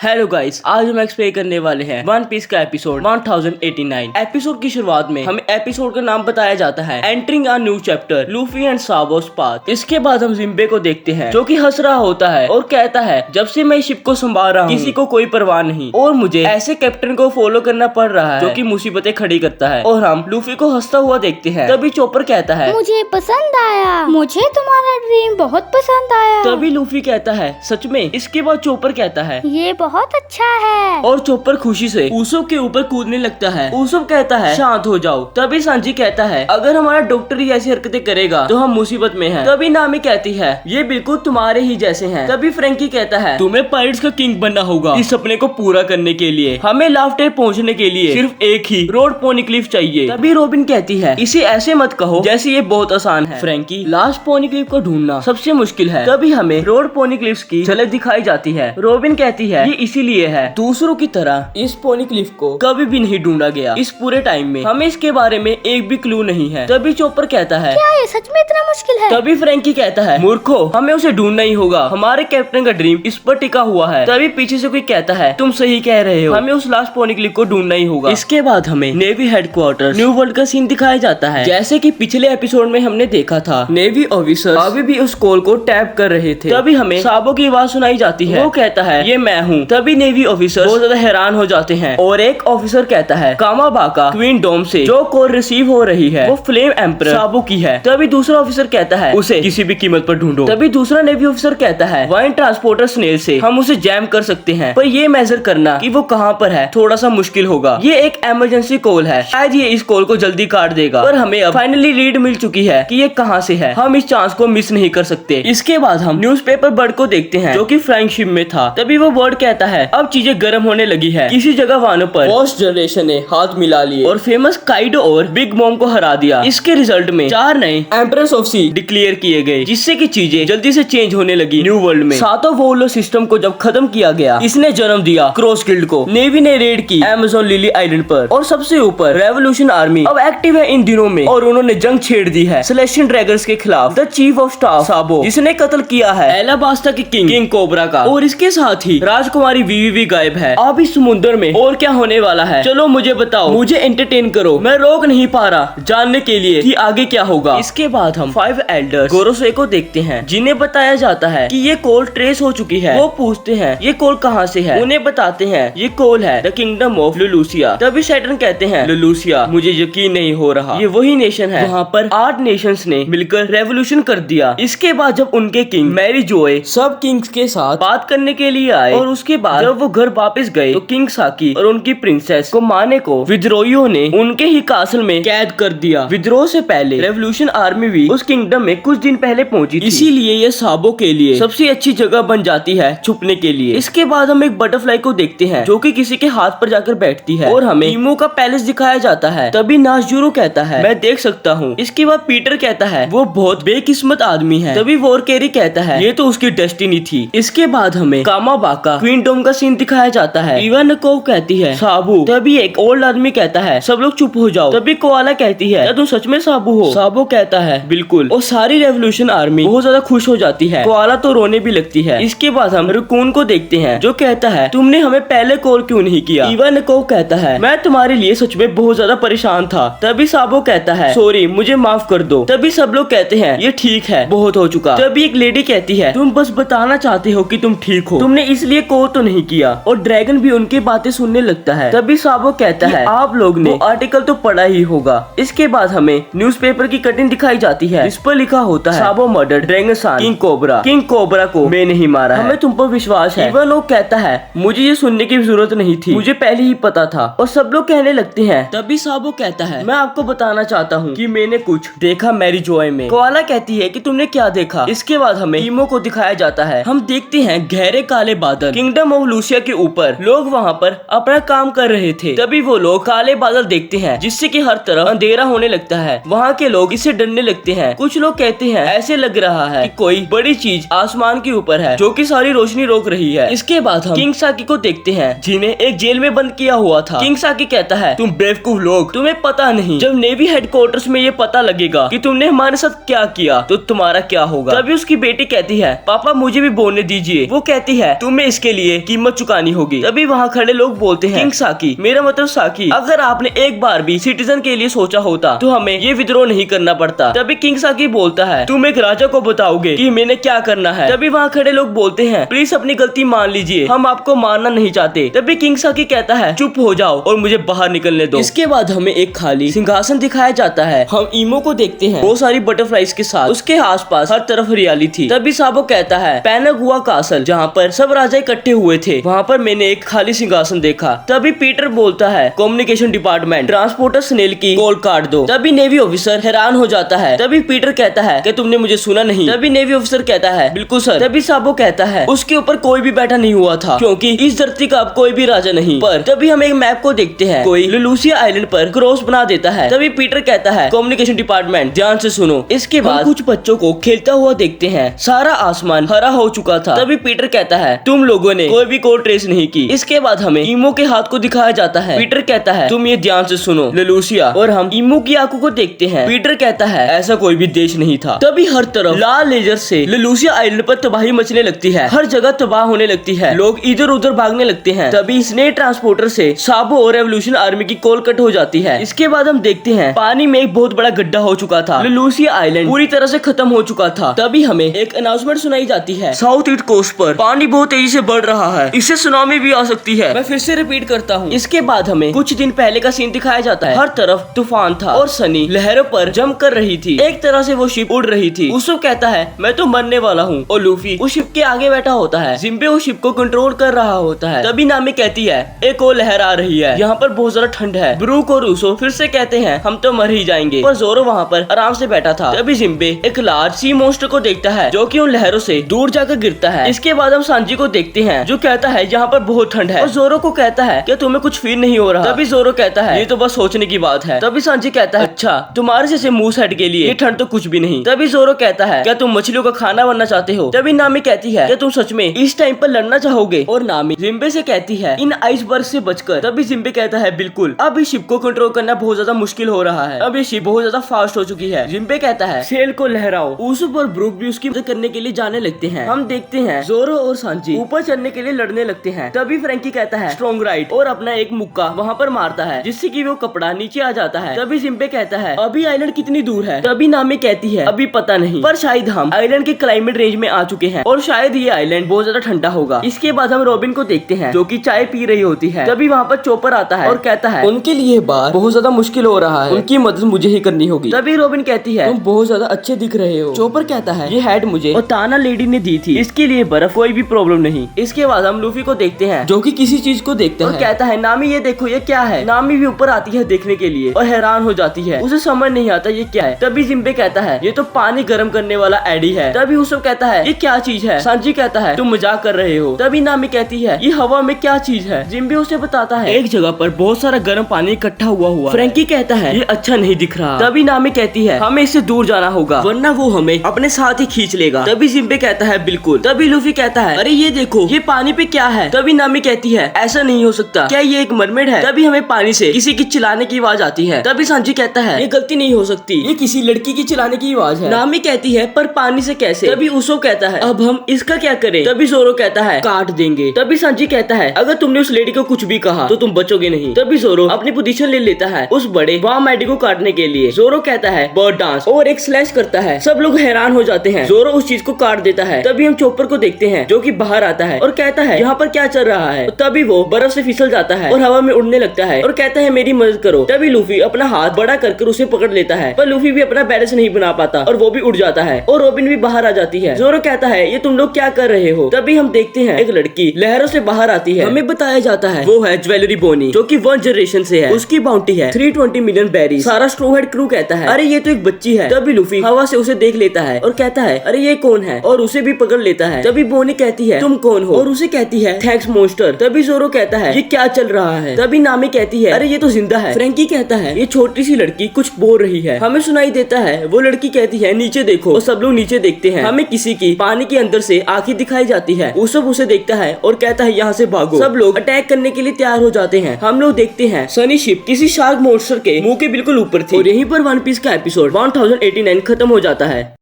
Hello guys, आज हम explain करने वाले हैं वन पीस का एपिसोड 1089। एपिसोड की शुरुआत में हमें एपिसोड का नाम बताया जाता है entering a new chapter Luffy and Sabo's path. इसके बाद हम जिम्बे को देखते हैं जो कि हंस रहा होता है और कहता है जब से मैं शिप को संभाल रहा हूँ किसी को कोई परवाह नहीं और मुझे ऐसे कैप्टन को फॉलो करना पड़ रहा है जो कि मुसीबतें खड़ी करता है। और हम लूफी को हंसता हुआ देखते हैं। तभी चोपर कहता है मुझे पसंद आया, मुझे तुम्हारा ड्रीम बहुत पसंद आया। तभी लूफी कहता है सच में। इसके बाद चोपर कहता है ये बहुत अच्छा है और चोपर खुशी से ऊसुप के ऊपर कूदने लगता है। ऊसुप कहता है शांत हो जाओ। तभी सांजी कहता है अगर हमारा डॉक्टर ही ऐसी हरकतें करेगा तो हम मुसीबत में हैं। तभी नामी कहती है ये बिल्कुल तुम्हारे ही जैसे हैं। तभी फ्रैंकी कहता है तुम्हें पायरेट्स का किंग बनना होगा। इस सपने को पूरा करने के लिए हमें लाफ्टर पहुंचने के लिए सिर्फ एक ही रोड पोनीक्लिफ चाहिए। तभी रोबिन कहती है इसे ऐसे मत कहो जैसे ये बहुत आसान है। फ्रैंकी लास्ट पोनीक्लिफ को ढूंढना सबसे मुश्किल है। तभी हमें रोड पोनीक्लिफ की झलक दिखाई जाती है। रोबिन कहती है ये इसीलिए है, दूसरों की तरह इस पोनीक्लिफ को कभी भी नहीं ढूंढा गया। इस पूरे टाइम में हमें इसके बारे में एक भी क्लू नहीं है। तभी चोपर कहता है क्या ये सच में इतना मुश्किल है? तभी फ्रैंकी कहता है मूर्खो हमें उसे ढूंढना ही होगा। हमारे कैप्टन का ड्रीम इस पर टिका हुआ है। तभी पीछे से कोई कहता है तुम सही कह रहे हो, हमें उस लास्ट पोनीक्लिफ को ढूंढना ही होगा। इसके बाद हमें नेवी हेडक्वार्टर न्यू वर्ल्ड का सीन दिखाया जाता है। जैसे कि पिछले एपिसोड में हमने देखा था नेवी ऑफिसर अभी भी उस कॉल को टैप कर रहे थे। तभी हमें साबो की आवाज सुनाई जाती है। वो कहता है ये मैं हूँ। तभी नेवी ऑफिसर बहुत ज्यादा हैरान हो जाते हैं और एक ऑफिसर कहता है कामाबाका क्वीन डोम से जो कॉल रिसीव हो रही है वो फ्लेम एम्परर साबो की है। तभी दूसरा ऑफिसर कहता है उसे किसी भी कीमत पर ढूंढो। तभी दूसरा नेवी ऑफिसर कहता है वाइन ट्रांसपोर्टर स्नेल से हम उसे जैम कर सकते हैं, पर ये मेजर करना कि वो कहाँ पर है थोड़ा सा मुश्किल होगा। ये एक इमरजेंसी कॉल है, शायद ये इस कॉल को जल्दी काट देगा, पर हमें अब फाइनली लीड मिल चुकी है कि ये कहाँ से है। हम इस चांस को मिस नहीं कर सकते। इसके बाद हम न्यूज़पेपर बर्ड को देखते हैं जो कि फ्लाइंग शिप में था। तभी वो बर्ड कहता है अब चीजें गर्म होने लगी है। किसी जगह वानों पर फर्स्ट जनरेशन ने हाथ मिला लिए और फेमस काइडो और बिग मॉम को हरा दिया। इसके रिजल्ट में 4 नए एम्प्रेस ऑफ सी डिक्लेयर किए गए जिससे कि चीजें जल्दी से चेंज होने लगी न्यू वर्ल्ड में। सातों वोलो सिस्टम को जब खत्म किया गया इसने जन्म दिया क्रॉस गिल्ड को। नेवी ने रेड की अमेज़न लिली आइलैंड पर और सबसे ऊपर रेवोल्यूशन आर्मी अब एक्टिव है इन दिनों में और उन्होंने जंग छेड़ दी है सेलेस्टियल ड्रैगन्स के खिलाफ। द चीफ ऑफ स्टाफ साबो जिसने कत्ल किया है एलाबास्टा के किंग कोबरा का और इसके साथ ही राजकुमारी वीवी गायब है। अब इस समुद्र में और क्या होने वाला है चलो मुझे बताओ, मुझे एंटरटेन करो। मैं रोक नहीं पा रहा जानने के लिए कि आगे क्या होगा। इसके बाद हम 5 एल्डर्स गोरोसे को देखते हैं जिन्हें बताया जाता है कि ये कॉल ट्रेस हो चुकी है। वो पूछते हैं ये कॉल कहाँ से है। उन्हें बताते हैं ये कॉल है द किंगडम ऑफ लुलूसिया। तभी सैटर्न कहते हैं लुलूसिया मुझे यकीन नहीं हो रहा, ये वही नेशन है वहाँ पर 8 नेशंस ने मिलकर रेवोल्यूशन कर दिया। इसके बाद जब उनके किंग मैरी जोए सब किंग्स के साथ बात करने के लिए आए और उसके बाद जब वो घर वापस गए तो किंग साकी और उनकी प्रिंसेस को मारने को विद्रोहियों ने उनके ही कासल में कैद कर दिया। विद्रोह से पहले रेवोल्यूशन आर्मी भी उस किंगडम में कुछ दिन पहले पहुंची थी, इसीलिए ये साबो के लिए सबसे अच्छी जगह बन जाती है छुपने के लिए। इसके बाद हम एक बटरफ्लाई को देखते हैं जो कि किसी के हाथ पर जाकर बैठती है और हमें ईमो का पैलेस दिखाया जाता है। तभी नाजूरो कहता है मैं देख सकता हूँ। इसके बाद पीटर कहता है वो बहुत बेकिस्मत आदमी है। तभी वोरकेरी कहता है ये तो उसकी डेस्टिनी थी। इसके बाद हमें कामाबाका क्वीन डोम का सीन दिखाया जाता है। इवानकोव कहती है साबू। तभी एक ओल्ड आदमी कहता है सब लोग चुप हो जाओ। तभी कोआला कहती है क्या तुम सच में साबू हो? साबू कहता है बिल्कुल और सारी रेवोल्यूशन आर्मी बहुत ज्यादा खुश हो जाती है। कोआला तो रोने भी लगती है। इसके बाद हम रकून को देखते हैं जो कहता है तुमने हमें पहले कॉल क्यों नहीं किया? इवानकोव कहता है मैं तुम्हारे लिए सच में बहुत ज्यादा परेशान था। तभी साबू कहता है सॉरी मुझे माफ कर दो। तभी सब लोग कहते हैं ये ठीक है बहुत हो चुका। तभी एक लेडी कहती है तुम बस बताना चाहते हो कि तुम ठीक हो, तुमने इसलिए कॉल तो नहीं किया। और ड्रैगन भी उनकी बातें सुनने लगता है। तभी साबो कहता है आप लोग ने आर्टिकल तो पढ़ा ही होगा। इसके बाद हमें न्यूज़पेपर की कटिंग दिखाई जाती है इस पर लिखा होता है साबो मर्डर ड्रैगन सान किंग कोबरा को मैं नहीं मारा, हमें तुम पर विश्वास है। इवन वो कहता है मुझे ये सुनने की जरूरत नहीं थी, मुझे पहले ही पता था। और सब लोग कहने लगते हैं। तभी साबो कहता है मैं आपको बताना चाहता हूँ कि मैंने कुछ देखा मैरी जोए में। कोआला कहती है कि तुमने क्या देखा? इसके बाद हमें ईमो को दिखाया जाता है। हम देखते हैं गहरे काले बादल किंगडम ऑफ लूसिया के ऊपर। लोग वहाँ पर अपना काम कर रहे थे। तभी वो लोग काले बादल देखते हैं जिससे कि हर तरफ अंधेरा होने लगता है। वहाँ के लोग इससे डरने लगते हैं। कुछ लोग कहते हैं ऐसे लग रहा है कि कोई बड़ी चीज आसमान के ऊपर है जो कि सारी रोशनी रोक रही है। इसके बाद हम किंग साकी को देखते हैं जिन्हें एक जेल में बंद किया हुआ था। किंग साकी कहता है तुम बेवकूफ लोग, तुम्हें पता नहीं जब नेवी हेडक्वार्टर्स में ये पता लगेगा कि तुमने हमारे साथ क्या किया तो तुम्हारा क्या होगा। तभी उसकी बेटी कहती है पापा मुझे भी बोलने दीजिए। वो कहती है तुम्हें इसके लिए लिए कीमत चुकानी होगी। तभी वहाँ खड़े लोग बोलते हैं, किंग साकी, मेरा मतलब साकी, अगर आपने एक बार भी सिटीजन के लिए सोचा होता तो हमें ये विद्रोह नहीं करना पड़ता। तभी किंग साकी बोलता है, तुम एक राजा को बताओगे कि मैंने क्या करना है। तभी वहाँ खड़े लोग बोलते हैं, प्लीज अपनी गलती मान लीजिए, हम आपको मारना नहीं चाहते। तभी किंग साकी कहता है, चुप हो जाओ और मुझे बाहर निकलने दो। इसके बाद हमें एक खाली सिंहासन दिखाया जाता है। हम ईमो को देखते हैं बहुत सारी बटरफ्लाइज के साथ, उसके आसपास हर तरफ हरियाली थी। तभी साबो कहता है, पैनागुआ कासल, जहाँ पर सब राजा इकट्ठे हुए थे, वहाँ पर मैंने एक खाली सिंहासन देखा। तभी पीटर बोलता है, कम्युनिकेशन डिपार्टमेंट, ट्रांसपोर्टर स्नेल की कॉल काट दो। तभी नेवी ऑफिसर हैरान हो जाता है। तभी पीटर कहता है कि तुमने मुझे सुना नहीं। तभी नेवी ऑफिसर कहता है, बिल्कुल सर। तभी साबो कहता है, उसके ऊपर कोई भी बैठा नहीं हुआ था क्योंकि इस धरती का अब कोई भी राजा नहीं। पर तभी हम एक मैप को देखते हैं, कोई लुलूसिया आइलैंड पर क्रॉस बना देता है। तभी पीटर कहता है, कम्युनिकेशन डिपार्टमेंट ध्यान से सुनो। इसके बाद कुछ बच्चों को खेलता हुआ देखते हैं। सारा आसमान हरा हो चुका था। तभी पीटर कहता है, तुम लोगों ने कोई भी कोड ट्रेस नहीं की। इसके बाद हमें ईमो के हाथ को दिखाया जाता है। पीटर कहता है, तुम ये ध्यान से सुनो लुलूसिया, और हम ईमो की आंखों को देखते हैं। पीटर कहता है, ऐसा कोई भी देश नहीं था। तभी हर तरफ लाल लेजर से लुलूसिया आइलैंड पर तबाही मचने लगती है। हर जगह तबाह होने लगती है, लोग इधर उधर भागने लगते हैं। तभी स्नेक ट्रांसपोर्टर से साबो और रेवोल्यूशन आर्मी की कॉल कट हो जाती है। इसके बाद हम देखते हैं पानी में एक बहुत बड़ा गड्ढा हो चुका था। लुलूसिया आइलैंड पूरी तरह से खत्म हो चुका था। तभी हमें एक अनाउंसमेंट सुनाई जाती है, साउथ ईस्ट कोस्ट पर पानी बहुत तेजी से बढ़ रहा है, इससे सुनामी भी आ सकती है। मैं फिर से रिपीट करता हूँ। इसके बाद हमें कुछ दिन पहले का सीन दिखाया जाता है। हर तरफ तूफान था और सनी लहरों पर जम कर रही थी। एक तरह से वो शिप उड़ रही थी। उसको कहता है, मैं तो मरने वाला हूँ, और लूफी उस शिप के आगे बैठा होता है। जिम्बे उस शिप को कंट्रोल कर रहा होता है। तभी नामी कहती है, एक और लहर आ रही है, यहाँ पर बहुत ज्यादा ठंड है। ब्रूक और रूसो फिर से कहते हैं, हम तो मर ही जाएंगे, पर जोरो वहाँ पर आराम से बैठा था। तभी जिम्बे एक लार्ज सी मॉन्स्टर को देखता है जो कि उन लहरों से दूर जाकर गिरता है। इसके बाद हम सांजी को देखते हैं जो कहता है, यहाँ पर बहुत ठंड है, और जोरो को कहता है, क्या तुम्हें कुछ फील नहीं हो रहा? तभी जोरो कहता है, ये तो बस सोचने की बात है। तभी सांजी कहता है, अच्छा तुम्हारे जैसे मूस हेड के लिए ये ठंड तो कुछ भी नहीं। तभी जोरो कहता है, क्या तुम मछलियों का खाना बनना चाहते हो? तभी नामी कहती है, क्या तुम सच में इस टाइम पर लड़ना चाहोगे? और नामी जिम्बे से कहती है, इन आइसबर्ग से बचकर। तभी जिम्बे कहता है, बिल्कुल, अब इस शिप को कंट्रोल करना बहुत ज्यादा मुश्किल हो रहा है, अब ये शिप बहुत ज्यादा फास्ट हो चुकी है। जिम्बे कहता है, सेल को लहराओ। ऊसुप और ब्रूक भी उसकी मदद करने के लिए जाने लगते हैं। हम देखते हैं जोरो और सांजी ऊपर चढ़ने के लिए लड़ने लगते हैं। तभी फ्रैंकी कहता है, स्ट्रॉन्ग राइट, और अपना एक मुक्का वहाँ पर मारता है जिससे कि वो कपड़ा नीचे आ जाता है। तभी जिम्बे कहता है, अभी आइलैंड कितनी दूर है? तभी नामी कहती है, अभी पता नहीं, पर शायद हम आइलैंड के क्लाइमेट रेंज में आ चुके हैं और शायद ये आइलैंड बहुत ज्यादा ठंडा होगा। इसके बाद हम रॉबिन को देखते हैं जो कि चाय पी रही होती है। तभी वहाँ पर चोपर आता है और कहता है, उनके लिए बार बहुत ज्यादा मुश्किल हो रहा है, उनकी मदद मुझे ही करनी होगी। तभी रॉबिन कहती है, तुम बहुत ज्यादा अच्छे दिख रहे हो। चोपर कहता है, ये हैट मुझे और ताना लेडी ने दी थी, इसके लिए बर्फ कोई भी प्रॉब्लम नहीं। इसके बाद हम लूफी को देखते हैं जो कि किसी चीज को देखता है और कहता है, नामी ये देखो, ये क्या है? नामी भी ऊपर आती है देखने के लिए और हैरान हो जाती है, उसे समझ नहीं आता ये क्या है। तभी जिम्बे कहता है, ये तो पानी गर्म करने वाला एडी है। तभी उसको कहता है, ये क्या चीज है? सांजी कहता है, तुम मजाक कर रहे हो। तभी नामी कहती है, ये हवा में क्या चीज है? जिम्बे उसे बताता है, एक जगह पर बहुत सारा गर्म पानी इकट्ठा हुआ। फ्रैंकी कहता है, ये अच्छा नहीं दिख रहा। तभी नामी कहती है, हमें इससे दूर जाना होगा वरना वो हमें अपने साथ ही खींच लेगा। तभी जिम्बे कहता है, बिल्कुल। तभी लूफी कहता है, अरे ये देखो, ये पानी पे क्या है? तभी नामी कहती है, ऐसा नहीं हो सकता, क्या ये एक मरमेड है? तभी हमें पानी से किसी की चिल्लाने की आवाज आती है। तभी सांजी कहता है, ये गलती नहीं हो सकती, ये किसी लड़की की चिल्लाने की आवाज है। नामी कहती है, पर पानी से कैसे? तभी उसो कहता है, अब हम इसका क्या करें? तभी जोरो कहता है, काट देंगे। तभी सांजी कहता है, अगर तुमने उस लेडी को कुछ भी कहा तो तुम बचोगे नहीं। तभी जोरो अपनी पोजीशन ले लेता है उस बड़े वाम एडी को काटने के लिए। जोरो कहता है, बर्ड डांस, और एक स्लैश करता है। सब लोग हैरान हो जाते हैं। जोरो उस चीज को काट देता है। तभी हम चोपर को देखते हैं जो कि बाहर आता है और कहता है, यहाँ पर क्या चल रहा है? तभी वो बर्फ से फिसल जाता है और हवा में उड़ने लगता है और कहता है, मेरी मदद करो। तभी लूफी अपना हाथ बड़ा कर उसे पकड़ लेता है, पर लूफी भी अपना बैलेंस नहीं बना पाता और वो भी उड़ जाता है और रॉबिन भी बाहर आ जाती है। जोरो कहता है, ये तुम लोग क्या कर रहे हो? तभी हम देखते हैं एक लड़की लहरों से बाहर आती है। हमें बताया जाता है वो है ज्वेलरी बोनी जो कि 1 जनरेशन से है। उसकी बाउंटी है 320 मिलियन बेरी। सारा स्ट्रो हेड क्रू कहता है, अरे ये तो एक बच्ची है। तभी लूफी हवा से उसे देख लेता है और कहता है, अरे ये कौन है? और उसे भी पकड़ लेता है। तभी बोनी कहती है, तुम कौन हो? और उसे कहती है, थैंक्स मॉन्स्टर। तभी जोरो कहता है, ये क्या चल रहा है? तभी नामी कहती है, अरे ये तो जिंदा है। फ्रैंकी कहता है, ये छोटी सी लड़की कुछ बोल रही है। हमें सुनाई देता है वो लड़की कहती है, नीचे देखो, और सब लोग नीचे देखते हैं। हमें किसी की पानी के अंदर से आंखें दिखाई जाती है। उसब उसे देखता है और कहता है, यहाँ से भागो। सब लोग अटैक करने के लिए तैयार हो जाते हैं। हम लोग देखते हैं सनी शिप किसी शार्क मॉन्स्टर के मुंह के बिल्कुल ऊपर थी और यहीं पर वन पीस का एपिसोड 1089 खत्म हो जाता है।